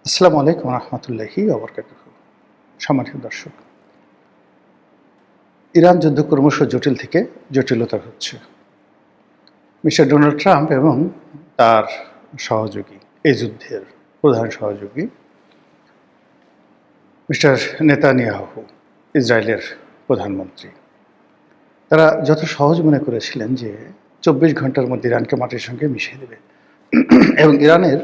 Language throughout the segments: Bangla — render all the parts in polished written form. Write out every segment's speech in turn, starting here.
আসসালামু আলাইকুম রহমতুল্লাহি ওবরকাতুহু। সম্মানিত দর্শক, ইরান যুদ্ধ ক্রমশ জটিল থেকে জটিলতর হচ্ছে। মিস্টার ডোনাল্ড ট্রাম্প এবং তার সহযোগী, এই যুদ্ধের প্রধান সহযোগী মিস্টার নেতানিয়াহু, ইসরায়েলের প্রধানমন্ত্রী, তারা যত সহজ মনে করেছিলেন যে ২৪ ঘন্টার মধ্যে ইরানকে মাটির সঙ্গে মিশিয়ে দেবে এবং ইরানের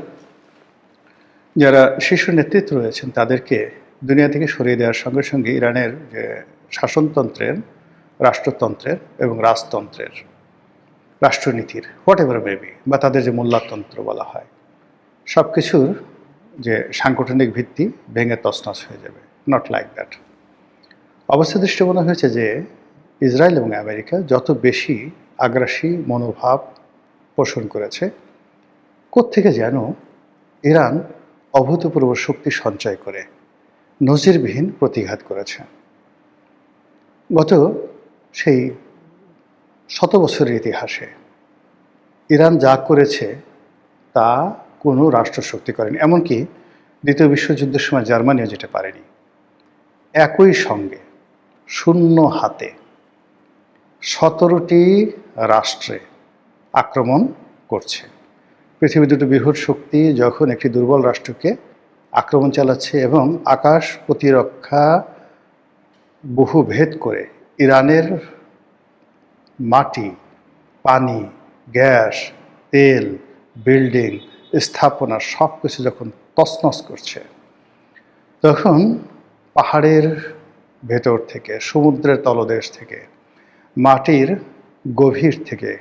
যারা শীর্ষ নেতৃত্ব রয়েছেন তাদেরকে দুনিয়া থেকে সরিয়ে দেওয়ার সঙ্গে সঙ্গে ইরানের যে শাসনতন্ত্রের, রাষ্ট্রতন্ত্রের এবং রাজতন্ত্রের, রাষ্ট্রনীতির হোয়াট এভার মেবি বা তাদের যে মূল্যতন্ত্র বলা হয়, সব কিছুর যে সাংগঠনিক ভিত্তি ভেঙে তছনছ হয়ে যাবে। Not like that. অবস্থা দৃষ্টি মনে হয়েছে যে ইসরায়েল এবং আমেরিকা যত বেশি আগ্রাসী মনোভাব পোষণ করেছে, কোত্থেকে যেন ইরান অভূতপূর্ব শক্তি সঞ্চয় করে নজিরবিহীন প্রতিঘাত করেছে। গত সেই ১০০ বছরের ইতিহাসে ইরান যা করেছে তা কোনো রাষ্ট্রশক্তি করেনি, এমনকি দ্বিতীয় বিশ্বযুদ্ধের সময় জার্মানিও যেটা পারেনি। একই সঙ্গে শূন্য হাতে ১৭টি রাষ্ট্রে আক্রমণ করছে। পৃথিবীর দুটো বৃহৎ শক্তি যখন একটি দুর্বল রাষ্ট্রকে আক্রমণ চালাচ্ছে এবং আকাশ প্রতিরক্ষা বহু ভেদ করে ইরানের মাটি, পানি, গ্যাস, তেল, বিল্ডিং, স্থাপনা সব কিছু যখন তছনছ করছে, তখন পাহাড়ের ভেতর থেকে, সমুদ্রের তলদেশ থেকে, মাটির গভীর থেকে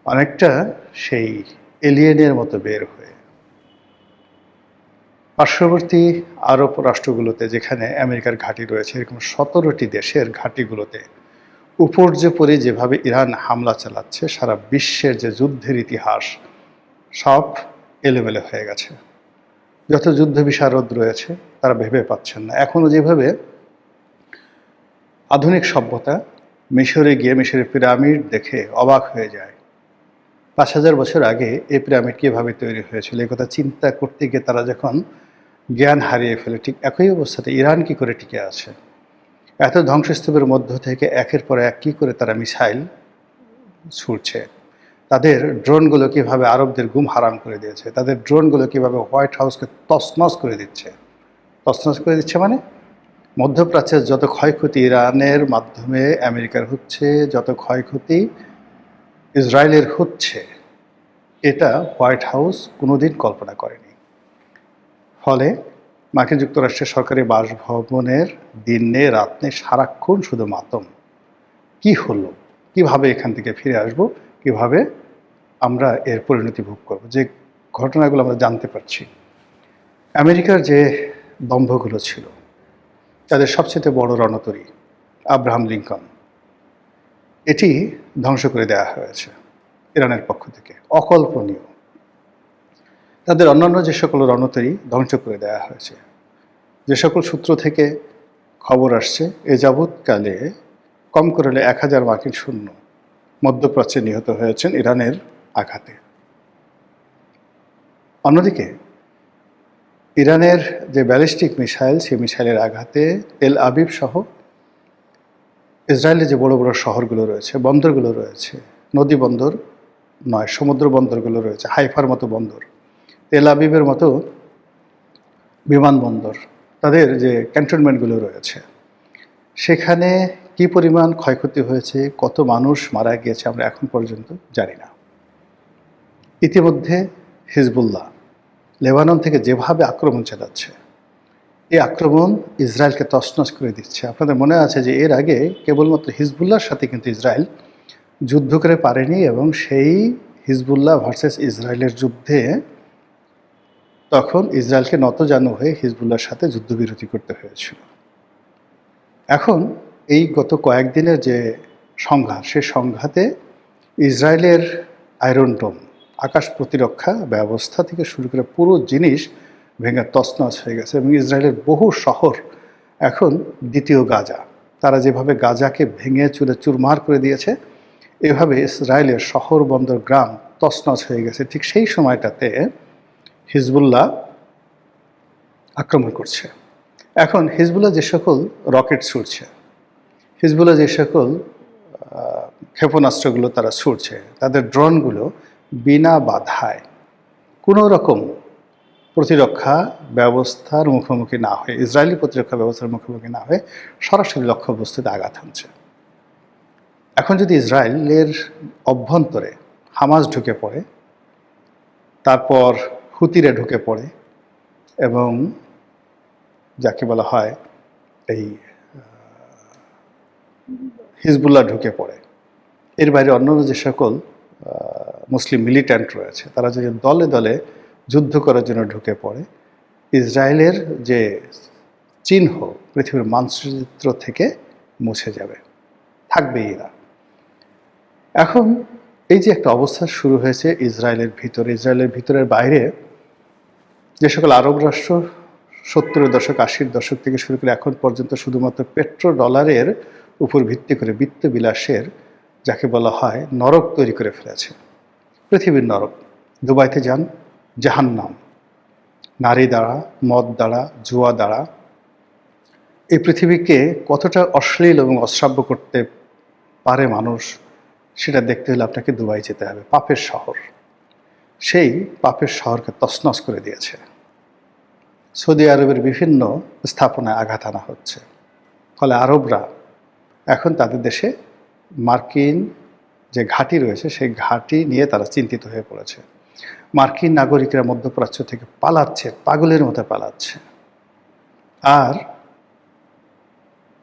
অনেকটা সেই এলিয়েনের মতো বের হয়ে পার্শ্ববর্তী আরব রাষ্ট্রগুলোতে, যেখানে আমেরিকার ঘাঁটি রয়েছে, এরকম ১৭টি দেশের ঘাঁটিগুলোতে উপর্যুপরি যেভাবে ইরান হামলা চালাচ্ছে, সারা বিশ্বের যে যুদ্ধের ইতিহাস সব এলোমেলো হয়ে গেছে। যত যুদ্ধ বিশারদ রয়েছে তারা ভেবে পাচ্ছেন না। এখনও যেভাবে আধুনিক সভ্যতা মিশরে গিয়ে মিশরের পিরামিড দেখে অবাক হয়ে যায়, ৫,০০০ বছর আগে এই পিরামিড কীভাবে তৈরি হয়েছিল এই কথা চিন্তা করতে গিয়ে তারা যখন জ্ঞান হারিয়ে ফেলে, ঠিক একই অবস্থাতে ইরান কী করে টিকে আছে। এত ধ্বংসস্তূপের মধ্য থেকে একের পর এক কী করে তারা মিসাইল ছুড়ছে, তাদের ড্রোনগুলো কীভাবে আরবদের ঘুম হারাম করে দিয়েছে, তাদের ড্রোনগুলো কীভাবে হোয়াইট হাউসকে তছনছ করে দিচ্ছে। তছনছ করে দিচ্ছে মানে মধ্যপ্রাচ্যের যত ক্ষয়ক্ষতি ইরানের মাধ্যমে আমেরিকার হচ্ছে, যত ক্ষয়ক্ষতি ইসরায়েলের হচ্ছে, এটা হোয়াইট হাউস কোনোদিন কল্পনা করেনি। ফলে মার্কিন যুক্তরাষ্ট্রের সরকারি বাসভবনের দিনে রাতে সারাক্ষণ শুধু মাতম। কি হলো, কিভাবে এখান থেকে ফিরে আসব, কিভাবে আমরা এর পরিণতি ভোগ করব। যে ঘটনাগুলো আমরা জানতে পারছি, আমেরিকার যে দম্ভগুলো ছিল, তাদের সবচেয়ে বড় রণতরী আব্রাহাম লিঙ্কন, এটি ধ্বংস করে দেওয়া হয়েছে ইরানের পক্ষ থেকে। অকল্পনীয়। তাদের অন্যান্য যে সকল রণতরী ধ্বংস করে দেওয়া হয়েছে। যে সকল সূত্র থেকে খবর আসছে, এ যাবৎকালে কম করে ১,০০০ মার্কিন সৈন্য মধ্যপ্রাচ্যে নিহত হয়েছেন ইরানের আঘাতে। অন্যদিকে ইরানের যে ব্যালিস্টিক মিসাইল, সেই মিসাইলের আঘাতে তেল আবিব সহ ইসরায়েলের যে বড় বড় শহরগুলো রয়েছে, বন্দরগুলো রয়েছে, নদী বন্দর নয়, সমুদ্র বন্দরগুলো রয়েছে, হাইফার মতো বন্দর, তেল আবিবের মতো বিমানবন্দর, তাদের যে ক্যান্টনমেন্টগুলো রয়েছে, সেখানে কি পরিমাণ ক্ষয়ক্ষতি হয়েছে, কত মানুষ মারা গিয়েছে আমরা এখন পর্যন্ত জানি না। ইতিমধ্যে হিজবুল্লাহ লেবানন থেকে যেভাবে আক্রমণ চালাচ্ছে, এই আক্রমণ ইসরায়েলকে তছনছ করে দিচ্ছে। আপনাদের মনে আছে যে এর আগে কেবলমাত্র হিজবুল্লাহর সাথে কিন্তু ইসরায়েল যুদ্ধ করে পারেনি, এবং সেই হিজবুল্লাহ ভার্সেস ইসরায়েলের যুদ্ধে তখন ইসরায়েলকে নতজানু হয়ে হিজবুল্লাহর সাথে যুদ্ধবিরতি করতে হয়েছিল। এখন এই গত কয়েকদিনের যে সংঘাত, সে সংঘাতে ইসরায়েলের আয়রন ডোম, আকাশ প্রতিরক্ষা ব্যবস্থা থেকে শুরু করে পুরো জিনিস ভেঙে তছনছ হয়ে গেছে, এবং ইসরায়েলের বহু শহর এখন দ্বিতীয় গাজা। তারা যেভাবে গাজাকে ভেঙে চুরে চুরমার করে দিয়েছে, এভাবে ইসরায়েলের শহর, বন্দর, গ্রাম তছনছ হয়ে গেছে। ঠিক সেই সময়টাতে হিজবুল্লাহ আক্রমণ করছে। এখন হিজবুল্লাহ যে সকল রকেট ছুড়ছে, হিজবুল্লাহ যে সকল ক্ষেপণাস্ত্রগুলো তারা ছুড়ছে, তাদের ড্রোনগুলো বিনা বাধায় কোনো রকম প্রতিরক্ষা ব্যবস্থার মুখোমুখি না হয়ে, ইসরায়েলি প্রতিরক্ষা ব্যবস্থার মুখোমুখি না হয়ে সরাসরি লক্ষ্যবস্তুতে আঘাত হানছে। এখন যদি ইসরায়েলের অভ্যন্তরে হামাস ঢুকে পড়ে, তারপর হুতিরা ঢুকে পড়ে এবং যাকে বলা হয় এই হিজবুল্লাহ ঢুকে পড়ে, এর বাইরে অন্যান্য যে সকল মুসলিম মিলিট্যান্ট রয়েছে, তারা যদি দলে দলে যুদ্ধ করার জন্য ঢুকে পড়ে, ইসরায়েলের যে চিহ্ন পৃথিবীর মানচিত্র থেকে মুছে যাবে, থাকবেই না। এখন এই যে একটা অবস্থা শুরু হয়েছে ইসরায়েলের ভিতরের বাইরে যে সকল আরব রাষ্ট্র 70-এর দশক 80-র দশক থেকে শুরু করে এখন পর্যন্ত শুধুমাত্র পেট্রো ডলারের উপর ভিত্তি করে বিত্তবিলাসের যাকে বলা হয় নরক তৈরি করে ফেলেছে, পৃথিবীর নরক। দুবাইতে যান, জাহান্নাম, নারী দ্বারা, মদ দ্বারা, জুয়া দ্বারা এই পৃথিবীকে কতটা অশ্লীল এবং অশ্রাব্য করতে পারে মানুষ, সেটা দেখতে হলে আপনাকে দুবাই যেতে হবে, পাপের শহর। সেই পাপের শহরকে তছনছ করে দিয়েছে। সৌদি আরবের বিভিন্ন স্থাপনায় আঘাত আনা হচ্ছে, ফলে আরবরা এখন তাদের দেশে মার্কিন যে ঘাঁটি রয়েছে সেই ঘাঁটি নিয়ে তারা চিন্তিত হয়ে পড়েছে। মার্কিন নাগরিকরা মধ্যপ্রাচ্য থেকে পালাচ্ছে, পাগলের মতো পালাচ্ছে। আর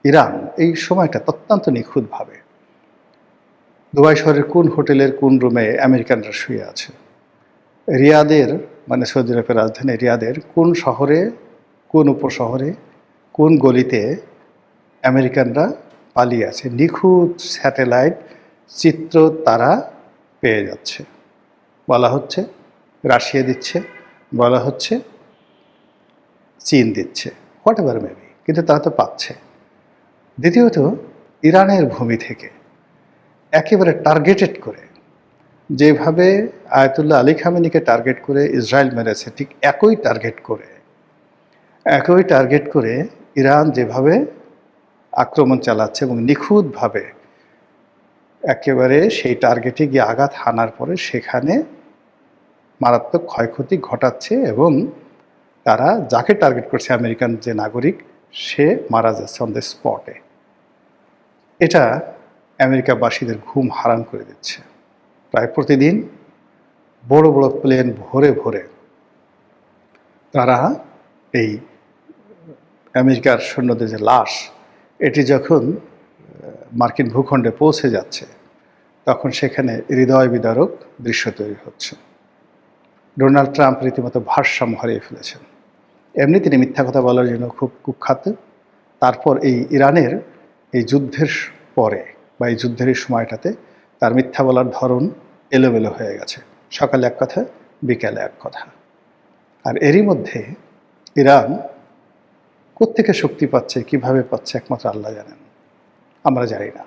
ইরান এই সময়টা অত্যন্ত নিখুঁতভাবে দুবাই শহরের কোন হোটেলের কোন রুমে আমেরিকানরা শুয়ে আছে, রিয়াদের মানে সৌদি আরবের রাজধানী রিয়াদের কোন শহরে, কোন উপশহরে, কোন গলিতে আমেরিকানরা পালিয়ে আছে, নিখুঁত স্যাটেলাইট চিত্র তারা পেয়ে যাচ্ছে। বলা হচ্ছে রাশিয়া দিচ্ছে, বলা হচ্ছে চীন দিচ্ছে, হোয়াট এভার মেবি, কিন্তু তারা তো পাচ্ছে। দ্বিতীয়ত, ইরানের ভূমি থেকে একেবারে টার্গেটেড করে যেভাবে আয়াতুল্লাহ আলী খামেনিকে টার্গেট করে ইসরায়েল মেরেছে, ঠিক একই টার্গেট করে ইরান যেভাবে আক্রমণ চালাচ্ছে এবং নিখুঁতভাবে একেবারে সেই টার্গেটে গিয়ে আঘাত হানার পরে সেখানে মারাত্মক ক্ষয়ক্ষতি ঘটাচ্ছে এবং তারা যাকে টার্গেট করছে আমেরিকান যে নাগরিক, সে মারা যাচ্ছে অন দ্য স্পটে। এটা আমেরিকাবাসীদের ঘুম হারাম করে দিচ্ছে। প্রায় প্রতিদিন বড় বড় প্লেন ভরে ভরে তারা এই আমেরিকার সৈন্যদের যে লাশ, এটি যখন মার্কিন ভূখণ্ডে পৌঁছে যাচ্ছে তখন সেখানে হৃদয় বিদারক দৃশ্য তৈরি হচ্ছে। ডোনাল্ড ট্রাম্প রীতিমতো ভারসাম্য হারিয়ে ফেলেছেন। এমনি তিনি মিথ্যা কথা বলার জন্য খুব কুখ্যাত। তারপর এই ইরানের এই যুদ্ধের পরে বা এই যুদ্ধের এই সময়টাতে তার মিথ্যা বলার ধরন এলোমেলো হয়ে গেছে, সকালে এক কথা, বিকালে এক কথা। আর এরই মধ্যে ইরান কোত্থেকে শক্তি পাচ্ছে, কিভাবে পাচ্ছে, একমাত্র আল্লাহ জানেন, আমরা জানি না।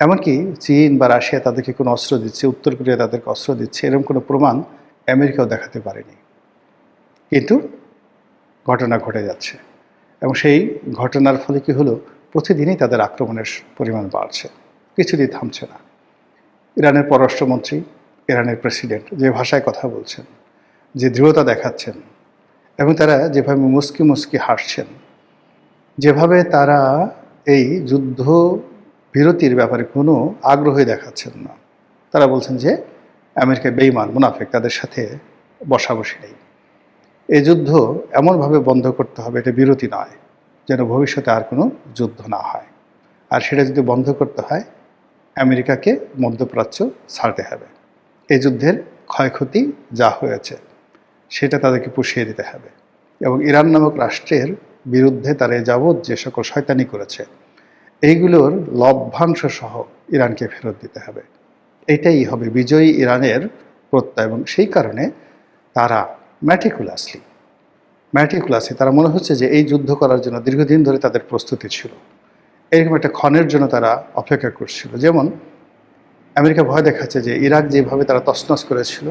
এমনকি চীন বা রাশিয়া তাদেরকে কোনো অস্ত্র দিচ্ছে, উত্তর কোরিয়া তাদেরকে অস্ত্র দিচ্ছে, এরকম কোনো প্রমাণ আমেরিকাও দেখাতে পারেনি, কিন্তু ঘটনা ঘটে যাচ্ছে। এবং সেই ঘটনার ফলে কি হলো, প্রতিদিনই তাদের আক্রমণের পরিমাণ বাড়ছে, কিছুদিন থামছে না। ইরানের পররাষ্ট্রমন্ত্রী, ইরানের প্রেসিডেন্ট যে ভাষায় কথা বলছেন, যে দৃঢ়তা দেখাচ্ছেন এবং তারা যেভাবে মুস্কি মুস্কি হাসছেন, যেভাবে তারা এই যুদ্ধ বিরতির ব্যাপারে কোনো আগ্রহই দেখাচ্ছেন না। তারা বলছেন যে আমেরিকা বেঈমান, মুনাফিক, তাদের সাথে বসাবসি নেই। এই যুদ্ধ এমনভাবে বন্ধ করতে হবে, এটা বিরতি নয়, যেন ভবিষ্যতে আর কোনো যুদ্ধ না হয়। আর সেটা যদি বন্ধ করতে হয়, আমেরিকাকে মধ্যপ্রাচ্য ছাড়তে হবে। এই যুদ্ধের ক্ষয়ক্ষতি যা হয়েছে সেটা তাদেরকে পুষিয়ে দিতে হবে এবং ইরান নামক রাষ্ট্রের বিরুদ্ধে তারা যাবৎ যে সকল শয়তানি করেছে এইগুলোর লভ্যাংশ সহ ইরানকে ফেরত দিতে হবে। এটাই হবে বিজয়ী ইরানের প্রত্যয়। এবং সেই কারণে তারা ম্যাটিকুলাসলি তারা মনে হচ্ছে যে এই যুদ্ধ করার জন্য দীর্ঘদিন ধরে তাদের প্রস্তুতি ছিল, এরকম একটা ক্ষণের জন্য তারা অপেক্ষা করছিল। যেমন আমেরিকা ভয় দেখাচ্ছে যে ইরাক যেভাবে তারা তছনছ করেছিল,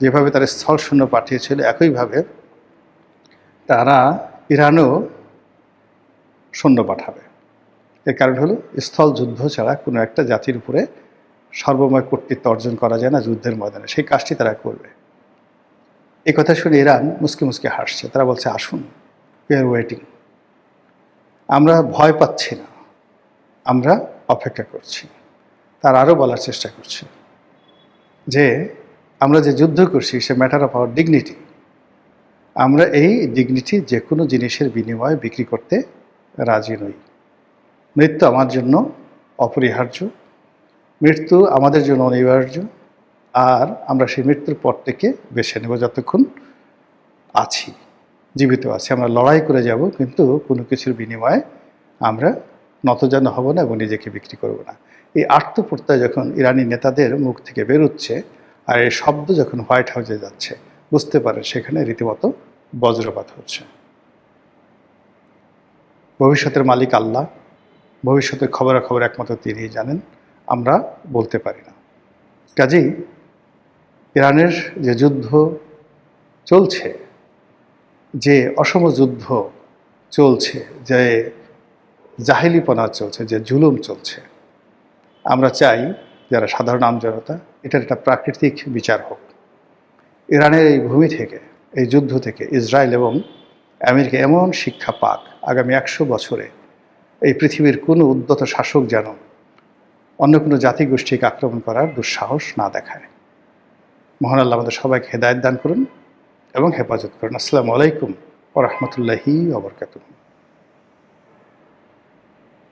যেভাবে তারা স্থল শূন্য পাঠিয়েছিল, একইভাবে তারা ইরানও সৈন্য পাঠাবে। এর কারণ হলো স্থল যুদ্ধ ছাড়া কোনো একটা জাতির উপরে সর্বময় কর্তৃত্ব অর্জন করা যায় না যুদ্ধের ময়দানে, সেই কাজটি তারা করবে। এই কথা শুনে ইরান মুসকে মুসকে হাসছে। তারা বলছে, আসুন, উই আর ওয়েটিং। আমরা ভয় পাচ্ছি না, আমরা অপেক্ষা করছি। তার আরও বলার চেষ্টা করছে যে আমরা যে যুদ্ধ করছি সে ম্যাটার অফ আওয়ার ডিগনিটি। আমরা এই ডিগনিটি যে কোনো জিনিসের বিনিময়ে বিক্রি করতে রাজি নই। মৃত্যু আমার জন্য অপরিহার্য, মৃত্যু আমাদের জন্য অনিবার্য, আর আমরা সেই মৃত্যুর পর থেকে বেছে নেব যতক্ষণ আছি, জীবিত আছি। আমরা লড়াই করে যাব, কিন্তু কোনো কিছুর বিনিময়ে আমরা নতজান হব না এবং নিজেকে বিক্রি করব না। এই আত্মপ্রত্যয় যখন ইরানি নেতাদের মুখ থেকে বেরোচ্ছে আর এই শব্দ যখন হোয়াইট হাউসে যাচ্ছে, বুঝতে পারেন সেখানে রীতিমতো বজ্রপাত হচ্ছে। ভবিষ্যতের মালিক আল্লাহ, ভবিষ্যতের খবরাখবর একমাত্র তিনিই জানেন, আমরা বলতে পারি না। কাজেই ইরানের যে যুদ্ধ চলছে, যে অসম যুদ্ধ চলছে, যে জাহেলিপনা চলছে, যে জুলুম চলছে, আমরা চাই যারা সাধারণ আমজনতা এটার একটা প্রাকৃতিক বিচার হোক। ইরানের এই ভূমি থেকে, এই যুদ্ধ থেকে ইসরায়েল এবং আমেরিকা এমন শিক্ষা পাক, আগামী 100 বছরে এই পৃথিবীর কোনো উদ্ধত শাসক যেন অন্য কোনো জাতিগোষ্ঠীকে আক্রমণ করার দুঃসাহস না দেখায়। মহান আল্লাহ আমাদের সবাইকে হেদায়েত দান করুন এবং হেফাজত করুন। আসসালামু আলাইকুম ওয়া রাহমাতুল্লাহি ওয়া বারাকাতুহু।